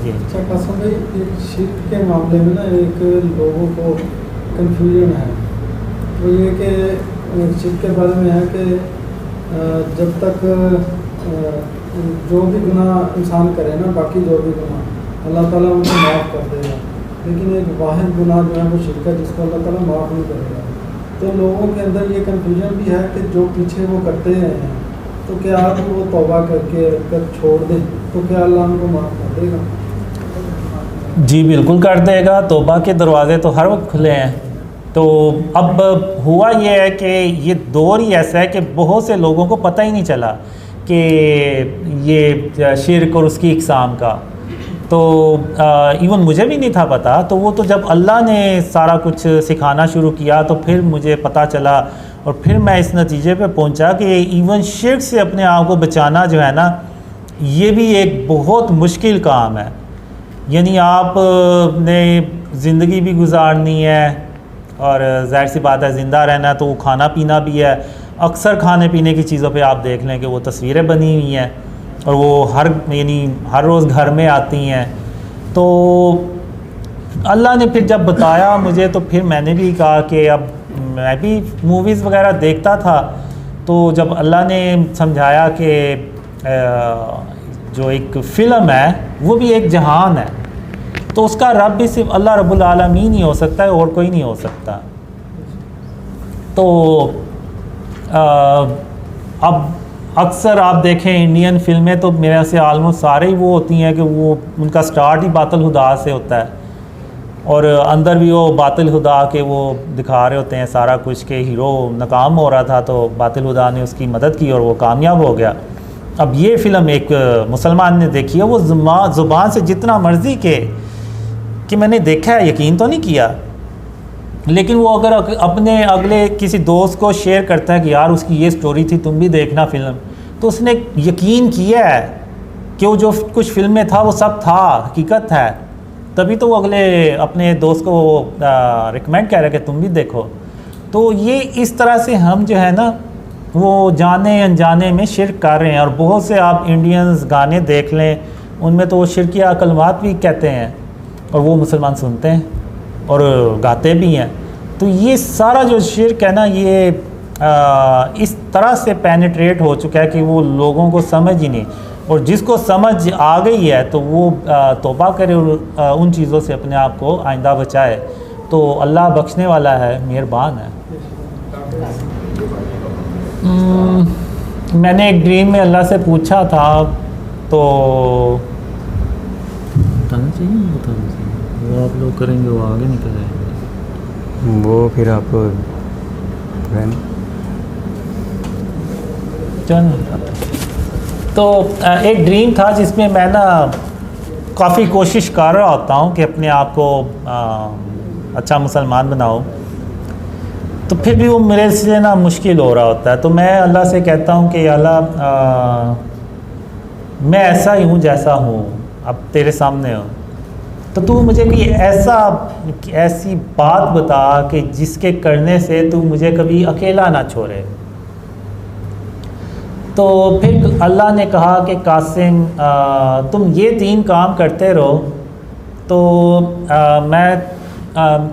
जी। अच्छा कासिम भाई, एक शिर्क के मामले में ना एक लोगों को कन्फ्यूजन है, वो ये कि शिर्क के बारे में है कि जब तक जो भी गुनाह इंसान करे ना, बाकी जो भी गुनाह अल्लाह ताला उनको माफ़ कर देगा, लेकिन एक वाहिद गुनाह जो है वो शिर्क है जिसको अल्लाह ताला माफ़ नहीं करेगा। तो लोगों के अंदर ये कन्फ्यूजन भी है कि जो पीछे वो करते हैं तो क्या आप वो तौबा करके कर छोड़ दें तो क्या अल्लाह उनको माफ़ कर देगा? जी बिल्कुल कर देगा, तौबा के दरवाज़े तो हर वक्त खुले हैं। तो अब हुआ ये है कि ये दौर ही ऐसा है कि बहुत से लोगों को पता ही नहीं चला कि ये शिर्क और उसकी इक़साम का, तो इवन मुझे भी नहीं था पता। तो वो तो जब अल्लाह ने सारा कुछ सिखाना शुरू किया तो फिर मुझे पता चला, और फिर मैं इस नतीजे पे पहुंचा कि इवन शिर्क से अपने आप को बचाना जो है ना, ये भी एक बहुत मुश्किल काम है। यानी आप ने ज़िंदगी भी गुजारनी है और ज़ाहिर सी बात है ज़िंदा रहना है, तो वो खाना पीना भी है। अक्सर खाने पीने की चीज़ों पे आप देख लें कि वो तस्वीरें बनी हुई हैं और वो हर रोज़ घर में आती हैं। तो अल्लाह ने फिर जब बताया मुझे, तो फिर मैंने भी कहा कि अब मैं भी मूवीज़ वगैरह देखता था, तो जब अल्लाह ने समझाया कि जो एक फ़िल्म है वो भी एक जहान है, तो उसका रब भी सिर्फ अल्लाह रब्बुल आलमीन ही हो सकता है और कोई नहीं हो सकता। तो अब अक्सर आप देखें इंडियन फिल्में तो मेरे से आलमोस्ट सारे ही वो होती हैं कि वो उनका स्टार्ट ही बातिल हुदा से होता है, और अंदर भी वो बातिल हुदा के वो दिखा रहे होते हैं सारा कुछ कि हीरो नाकाम हो रहा था तो बातिल हुदा ने उसकी मदद की और वो कामयाब हो गया। अब ये फ़िल्म एक मुसलमान ने देखी है, वो ज़ुबान से जितना मर्ज़ी कि मैंने देखा है, यकीन तो नहीं किया, लेकिन वो अगर अपने अगले किसी दोस्त को शेयर करता है कि यार उसकी ये स्टोरी थी, तुम भी देखना फ़िल्म, तो उसने यकीन किया है कि वो जो कुछ फ़िल्म में था वो सब था, हकीकत है, तभी तो वो अगले अपने दोस्त को रिकमेंड कर रहे कि तुम भी देखो। तो ये इस तरह से हम जो है ना वो जाने अनजाने में शिर्क कर रहे हैं। और बहुत से आप इंडियंस गाने देख लें, उनमें तो वो शिरकिया कलमात भी कहते हैं और वो मुसलमान सुनते हैं और गाते भी हैं। तो ये सारा जो शिर्क है ना, ये इस तरह से पेनिट्रेट हो चुका है कि वो लोगों को समझ ही नहीं, और जिसको समझ आ गई है तो वो तौबा करे और उन चीज़ों से अपने आप को आइंदा बचाए, तो अल्लाह बख्शने वाला है, मेहरबान है। मैंने एक ड्रीम में अल्लाह से पूछा था, तो बताना चाहिए, बताना चाहिए, वो आप लोग करेंगे, वो आगे नहीं करेंगे, वो फिर आपको तो एक ड्रीम था जिसमें मैं ना काफ़ी कोशिश कर रहा होता हूँ कि अपने आप को अच्छा मुसलमान बनाऊँ, तो फिर भी वो मेरे से ना मुश्किल हो रहा होता है। तो मैं अल्लाह से कहता हूँ कि अल्लाह मैं ऐसा ही हूँ जैसा हूँ, अब तेरे सामने हूँ, तो तू मुझे कोई ऐसी बात बता कि जिसके करने से तू मुझे कभी अकेला ना छोड़े। तो फिर अल्लाह ने कहा कि कासिम तुम ये 3 काम करते रहो, तो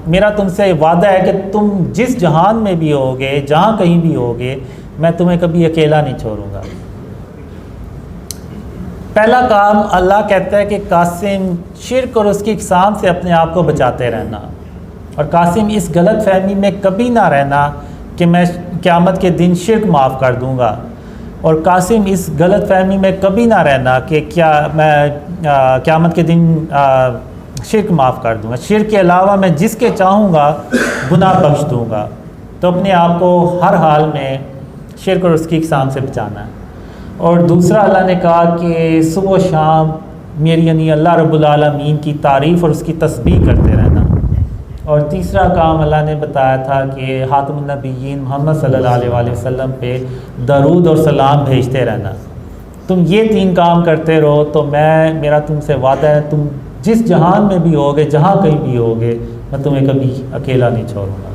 मेरा तुमसे वादा है कि तुम जिस जहान में भी होगे, जहाँ कहीं भी होगे, मैं तुम्हें कभी अकेला नहीं छोड़ूंगा। पहला काम अल्लाह कहता है कि कासिम शिर्क और उसकी इक़साम से अपने आप को बचाते रहना, और कासिम इस गलत फहमी में कभी ना रहना कि मैं क़यामत के दिन शिर्क माफ़ कर दूंगा, और कासिम इस गलत फहमी में कभी ना रहना कि क्या मैं क़यामत के दिन शिर्क माफ़ कर दूंगा। शिर्क के अलावा मैं जिसके चाहूँगा गुनाह बख्श दूँगा। तो अपने आप को हर हाल में शिर्क और उसकी इक़साम से बचाना है। और दूसरा अल्लाह ने कहा कि सुबह शाम मेरी यानी अल्लाह रब्बुल आलमीन की तारीफ़ और उसकी तस्बीह करते रहना। और तीसरा काम अल्लाह ने बताया था कि हातिमुन नबिय्यीन मोहम्मद सल्लल्लाहु अलैहि वसल्लम पे दरूद और सलाम भेजते रहना। तुम ये 3 काम करते रहो तो मेरा तुमसे वादा है, तुम जिस जहान में भी होगे, जहाँ कहीं भी होगे, मैं तुम्हें कभी अकेला नहीं छोड़ूंगा।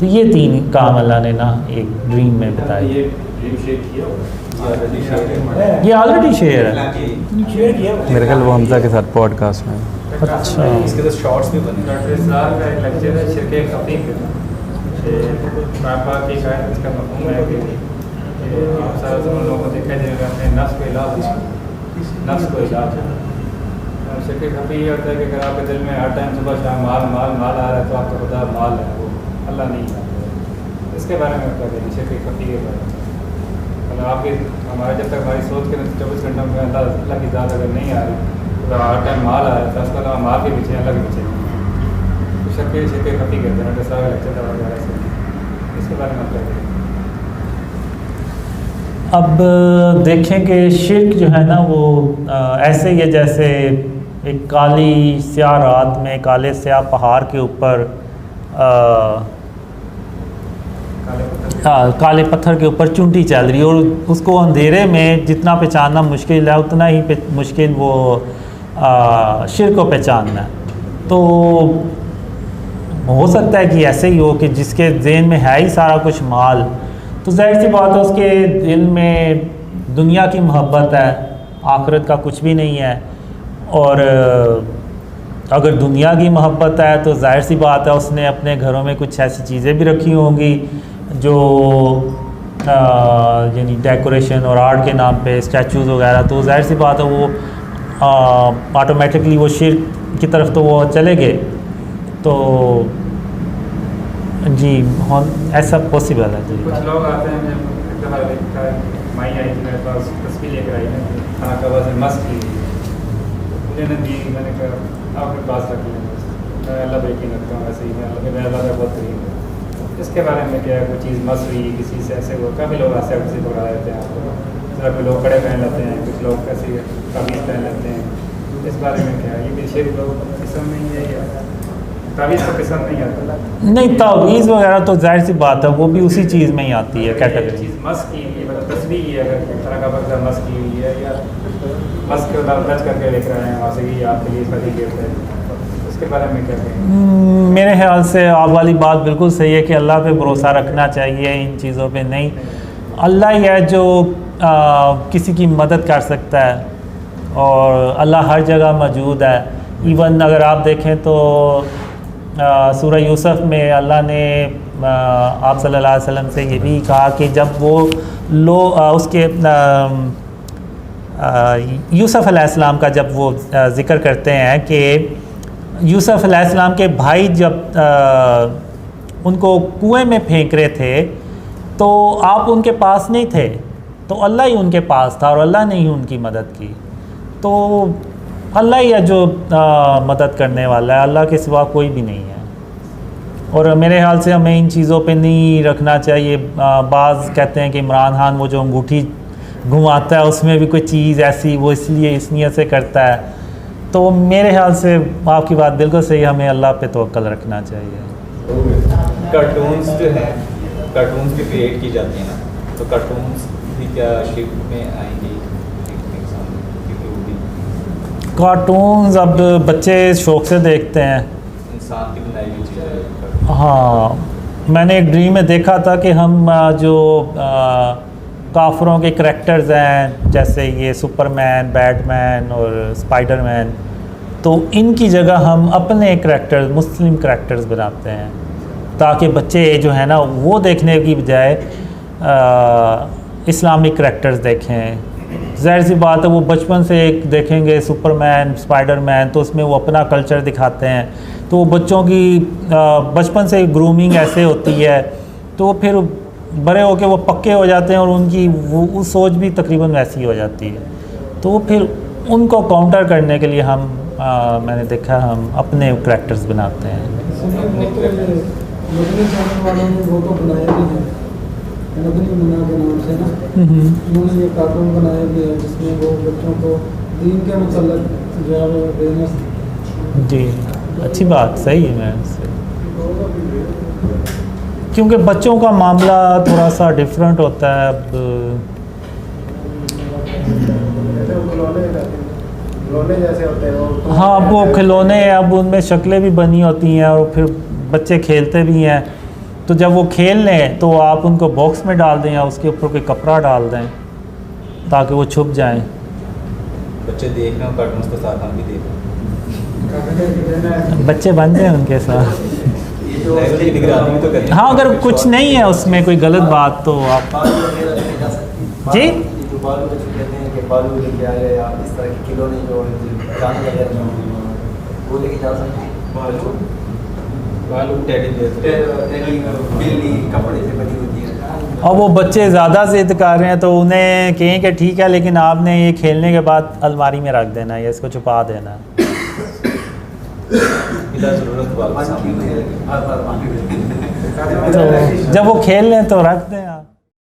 तो ये 3 काम अल्लाह ने ना एक ड्रीम में बताया। ये ड्रीम शेयर किया होगा? ये ऑलरेडी शेयर है। मेरे ख्याल वो हमजा के साथ पॉडकास्ट में। अच्छा, इसके तो शॉर्ट्स भी बने। डॉक्टर इसरार का एक लेक्चर है शिरके खफी पे पापा की शायद इसका मफहूम है कि आप सारा ज़माना लोगों को देखा जाएगा अपने नफ्स को इलाज है। शिरके खफी ये होता है कि अगर आपके दिल में हर टाइम सुबह शाम माल माल माल आ रहा है तो आपको खुदा माल है, वो अल्लाह नहीं है। इसके बारे में क्या कहेंगे शिरके खफी के बारे में? मतलब आपकी हमारे जब तक हमारी सोच के 24 घंटों में अल्लाह की ज़ात अगर नहीं आ रही तो हर टाइम माल आ रहा है तो उसके अलावा माल के पीछे अल्लाह के पीछे तो शिरके खफी कहते हैं। डॉक्टर साहब लेक्चर वगैरह से इसके बारे में आप क्या कहेंगे? अब देखें कि शिर्क जो है ना वो ऐसे ही है जैसे एक काली स्याह रात में काले स्याह पहाड़ के ऊपर काले पत्थर के ऊपर चुंटी चल रही है और उसको अंधेरे में जितना पहचानना मुश्किल है उतना ही मुश्किल वो शिर्क को पहचानना है। तो हो सकता है कि ऐसे ही हो कि जिसके ज़हन में है ही सारा कुछ माल, तो ज़ाहिर सी बात है उसके दिल में दुनिया की मोहब्बत है, आखिरत का कुछ भी नहीं है। और अगर दुनिया की मोहब्बत है तो जाहिर सी बात है उसने अपने घरों में कुछ ऐसी चीज़ें भी रखी होंगी जो यानी डेकोरेशन और आर्ट के नाम पे स्टैचूज़ वगैरह, तो जाहिर सी बात है वो ऑटोमेटिकली वो शिर्क की तरफ तो वो चले गए। तो जी ऐसा पॉसिबल है जी। कुछ लोग आते हैं, एक दफ़ा देखा माई आई थी मेरे पास तस्वीर लेकर आई है खाना कबा से मस्त की उन्होंने दी, मैंने कहा आपके पास रख लें, मैं अल्लाह पे यकीन रखता हूँ, ऐसे ही मैं अल्लाह का बहुत करीब हूँ। इसके बारे में क्या है, कोई चीज़ मस्त हुई किसी से ऐसे हुआ, काफ़ी लोग ऐसे किसी पकड़ा देते हैं आपको, जरा कोई लोग कड़े पहन लेते हैं, कुछ लोग कैसे कमीज़ पहन लेते हैं। इस बारे में क्या है, ये भी शिर्क लोग किस्म में ही है, तावीज़ तो किस्म नहीं आता नहीं, तावीज़ वगैरह तो जाहिर सी बात है वो भी उसी चीज़ में ही आती है कैटेगरी। चीज़ मस्त की हुई है, मतलब तस्वीर है, अगर तरह का बगदा मस्त की हुई है या मस्त के बाद टच करके लिख रहे हैं वहाँ से कि आपके लिए इसका गिफ्ट है, उसके बारे में क्या कहेंगे? मेरे ख्याल से आप वाली बात बिल्कुल सही है कि अल्लाह पे भरोसा रखना चाहिए, इन चीज़ों पे नहीं। अल्लाह ही है जो किसी की मदद कर सकता है और अल्लाह हर जगह मौजूद है। इवन अगर आप देखें तो सूरह यूसुफ में अल्लाह ने आप सल्लल्लाहु अलैहि वसल्लम से ये भी कहा कि जब वो उसके यूसुफ अलैहिस्सलाम का जब वो ज़िक्र करते हैं कि यूसुफ अलैहिस्सलाम के भाई जब उनको कुएं में फेंक रहे थे तो आप उनके पास नहीं थे, तो अल्लाह ही उनके पास था और अल्लाह ने ही उनकी मदद की। तो अल्लाह ही है जो मदद करने वाला है, अल्लाह के सिवा कोई भी नहीं है। और मेरे ख्याल से हमें इन चीज़ों पे नहीं रखना चाहिए। बाज़ कहते हैं कि इमरान खान वो जो अंगूठी घुमाता है उसमें भी कोई चीज़ ऐसी वो इसलिए इस नियत से करता है। तो मेरे ख्याल से आपकी बात बिल्कुल सही, हमें अल्लाह पे तवक्कल रखना चाहिए। कार्टून्स जो हैं, कार्टून्स भी क्रिएट की जाती हैं, तो कार्टून्स भी क्या शिर्क में आएंगी? कार्टून्स अब बच्चे शौक़ से देखते हैं, इंसान की बनाई हुई चीज़ें। हाँ, मैंने एक ड्रीम में देखा था कि हम जो काफरों के करैक्टर्स हैं जैसे ये सुपरमैन, बैटमैन और स्पाइडरमैन, तो इनकी जगह हम अपने करैक्टर्स मुस्लिम करैक्टर्स बनाते हैं ताकि बच्चे जो है ना वो देखने की बजाय इस्लामिक करैक्टर्स देखें। ज़ाहिर सी बात है वो बचपन से एक देखेंगे सुपरमैन, स्पाइडरमैन, तो उसमें वो अपना कल्चर दिखाते हैं, तो बच्चों की बचपन से ग्रूमिंग ऐसे होती है, तो फिर बड़े होके वो पक्के हो जाते हैं और उनकी वो सोच भी तकरीबन वैसी हो जाती है। तो फिर उनको काउंटर करने के लिए हम मैंने देखा हम अपने करैक्टर्स बनाते हैं। वालों ने वो तो बनाया भी है, मदनी मुन्ना के नाम से ना, उन्होंने ये कार्टून बनाया भी है जिसमें वो बच्चों को दीन के मतलब जो है वो अवेयरनेस। जी, अच्छी बात, सही है मैम से, क्योंकि बच्चों का मामला थोड़ा सा डिफरेंट होता है। अब खिलौने जैसे होते हैं वो, हाँ, वो खिलौने अब उनमें शक्लें भी बनी होती हैं और फिर बच्चे खेलते भी हैं, तो जब वो खेल लें तो आप उनको बॉक्स में डाल दें या उसके ऊपर कोई कपड़ा डाल दें ताकि वो छुप जाएं। बच्चे देख रहे हो कार्टून्स तो साथ हम भी देख रहे हैं। बच्चे बन जाएं उनके साथ। उसकी निगरानी भी तो करनी हाँ, अगर कुछ नहीं है उसमें कोई गलत बात तो आप जी जो बालू बच्चे कहते हैं कि बालू लेके आ गए या इस तरह के खिलौने जो जाने लगे वो लेके जा सकते हैं। बालू टेडी बिल्ली कपड़े से बनी होती है। और वो बच्चे ज़्यादा ज़िद कर रहे हैं तो उन्हें कहें कि ठीक है, लेकिन आपने ये खेलने के बाद अलमारी में रख देना है या इसको छुपा देना है। बिला ज़रूरत वाला सामान। तो जब वो खेल लें तो रख दें आप।